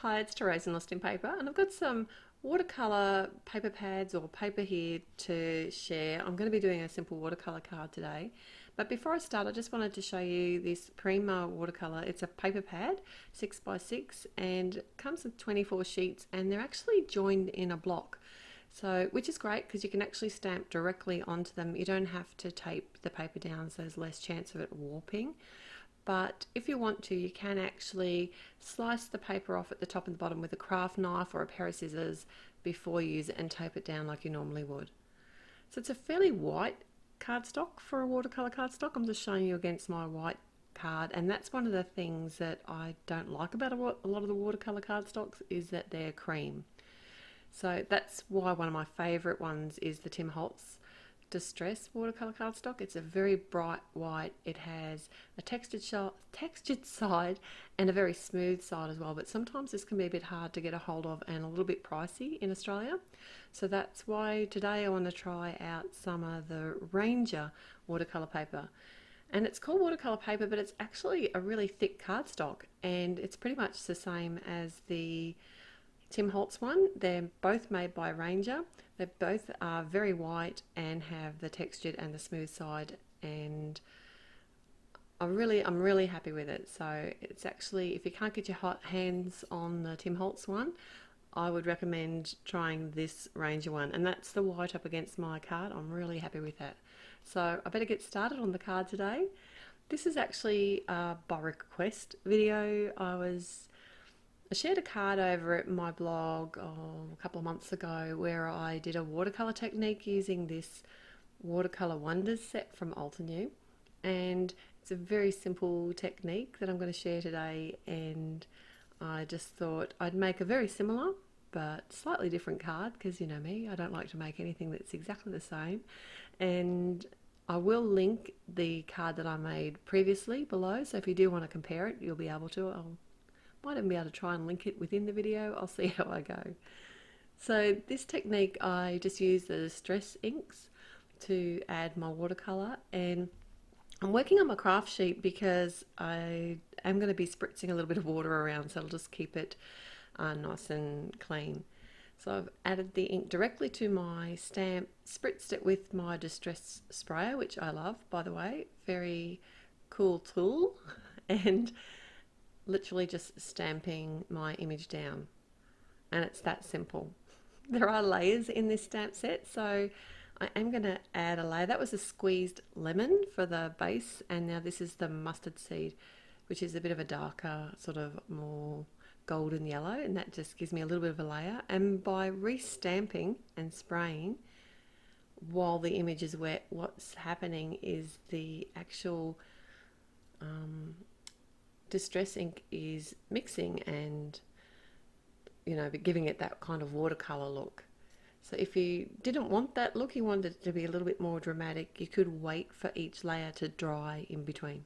Hi, it's Therese in Lostinpaper, and I've got some watercolour paper pads or paper here to share. I'm going to be doing a simple watercolour card today. But before I start, I just wanted to show you this Prima Watercolor. It's a paper pad, 6x6, and comes with 24 sheets, and they're actually joined in a block. So, which is great because you can actually stamp directly onto them. You don't have to tape the paper down, so there's less chance of it warping. But if you want to, you can actually slice the paper off at the top and the bottom with a craft knife or a pair of scissors before you use it and tape it down like you normally would. So it's a fairly white cardstock for a watercolour cardstock. I'm just showing you against my white card, and that's one of the things that I don't like about a lot of the watercolour cardstocks is that they're cream. So that's why one of my favourite ones is the Tim Holtz Distress watercolor cardstock. It's a very bright white. It has a textured side and a very smooth side as well, but sometimes this can be a bit hard to get a hold of and a little bit pricey in Australia. So that's why today I want to try out some of the Ranger watercolor paper. And it's called watercolor paper, but it's actually a really thick cardstock, and it's pretty much the same as the Tim Holtz one. They're both made by Ranger. They both are very white and have the textured and the smooth side, and I'm really happy with it. So it's actually, if you can't get your hot hands on the Tim Holtz one, I would recommend trying this Ranger one, and that's the white up against my card. I'm really happy with that. So I better get started on the card today. This is actually by request video. I shared a card over at my blog a couple of months ago where I did a watercolour technique using this Watercolour Wonders set from Altenew, and it's a very simple technique that I'm going to share today, and I just thought I'd make a very similar but slightly different card because you know me, I don't like to make anything that's exactly the same, and I will link the card that I made previously below, so if you do want to compare it, you'll be able to. Might even be able to try and link it within the video. I'll see how I go. So this technique, I just use the distress inks to add my watercolour, and I'm working on my craft sheet because I am going to be spritzing a little bit of water around, so I'll just keep it nice and clean. So I've added the ink directly to my stamp, spritzed it with my distress sprayer, which I love, by the way, very cool tool, and literally just stamping my image down, and it's that simple. There are layers in this stamp set, so I am going to add a layer. That was a squeezed lemon for the base, and now this is the mustard seed, which is a bit of a darker, sort of more golden yellow, and that just gives me a little bit of a layer. And by re-stamping and spraying while the image is wet, what's happening is the actual distress ink is mixing and giving it that kind of watercolor look. So if you didn't want that look, you wanted it to be a little bit more dramatic, you could wait for each layer to dry in between.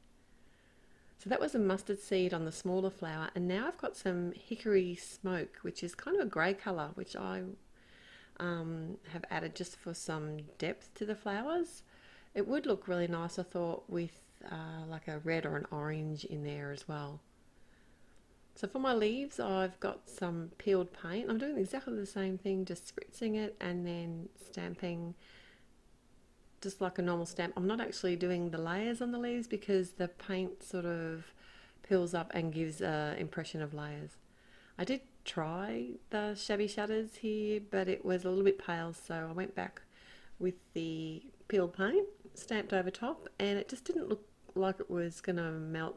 So that was a mustard seed on the smaller flower, and now I've got some Hickory Smoke, which is kind of a grey colour, which I have added just for some depth to the flowers. It would look really nice, I thought, with like a red or an orange in there as well. So for my leaves, I've got some peeled paint. I'm doing exactly the same thing, just spritzing it and then stamping just like a normal stamp. I'm not actually doing the layers on the leaves because the paint sort of peels up and gives an impression of layers. I did try the shabby shutters here, but it was a little bit pale, so I went back with the peeled paint stamped over top, and it just didn't look like it was going to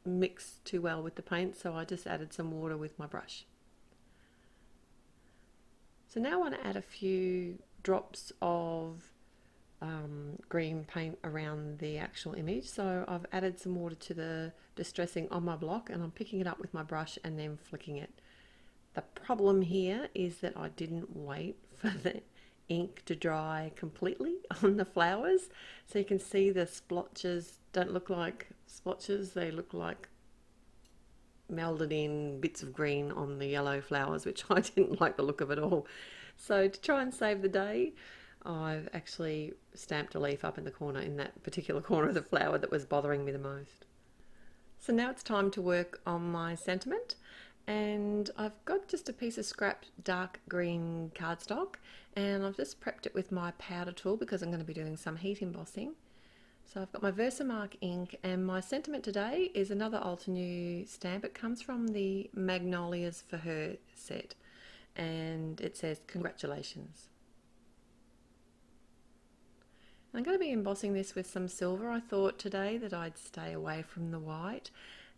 mix too well with the paint, so I just added some water with my brush. So now I want to add a few drops of green paint around the actual image. So I've added some water to the distressing on my block, and I'm picking it up with my brush and then flicking it. The problem here is that I didn't wait for the ink to dry completely on the flowers, so you can see the splotches don't look like splotches, they look like melded in bits of green on the yellow flowers, which I didn't like the look of at all. So to try and save the day, I've actually stamped a leaf up in the corner, in that particular corner of the flower that was bothering me the most. So now it's time to work on my sentiment, And I've got just a piece of scrapped dark green cardstock, and I've just prepped it with my powder tool because I'm going to be doing some heat embossing. So I've got my Versamark ink, and my sentiment today is another Altenew stamp. It comes from the Magnolias for Her set, and it says congratulations. I'm going to be embossing this with some silver. I thought today that I'd stay away from the white,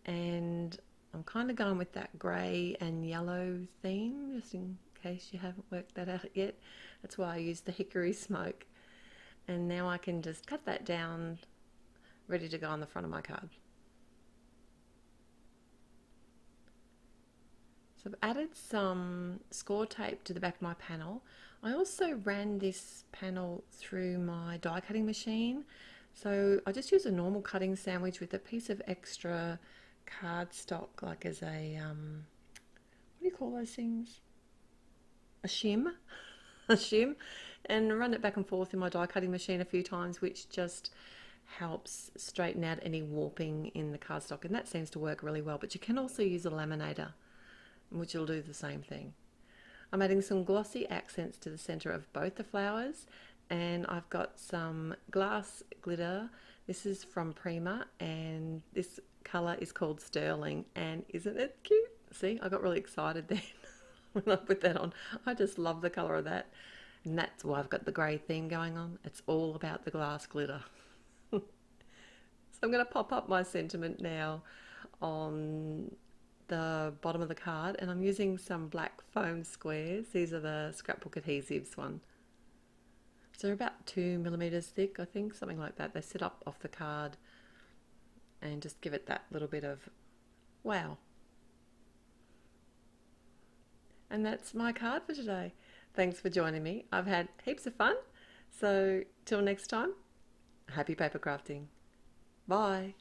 and I'm kind of going with that grey and yellow theme, just in case you haven't worked that out yet. That's why I used the Hickory Smoke. And now I can just cut that down, ready to go on the front of my card. So I've added some score tape to the back of my panel. I also ran this panel through my die cutting machine. So I just use a normal cutting sandwich with a piece of extra cardstock, like as a, what do you call those things? A shim. A shim. And run it back and forth in my die cutting machine a few times, which just helps straighten out any warping in the cardstock, and that seems to work really well. But you can also use a laminator, which will do the same thing. I'm adding some glossy accents to the center of both the flowers, and I've got some glass glitter. This is from Prima, and this color is called Sterling, and isn't it cute? See, I got really excited then when I put that on. I just love the color of that. And that's why I've got the grey theme going on. It's all about the glass glitter. So I'm going to pop up my sentiment now on the bottom of the card, and I'm using some black foam squares. These are the scrapbook adhesives one. So they're about 2 millimeters thick, I think, something like that. They sit up off the card and just give it that little bit of wow. And that's my card for today. Thanks for joining me. I've had heaps of fun. So till next time, happy paper crafting. Bye.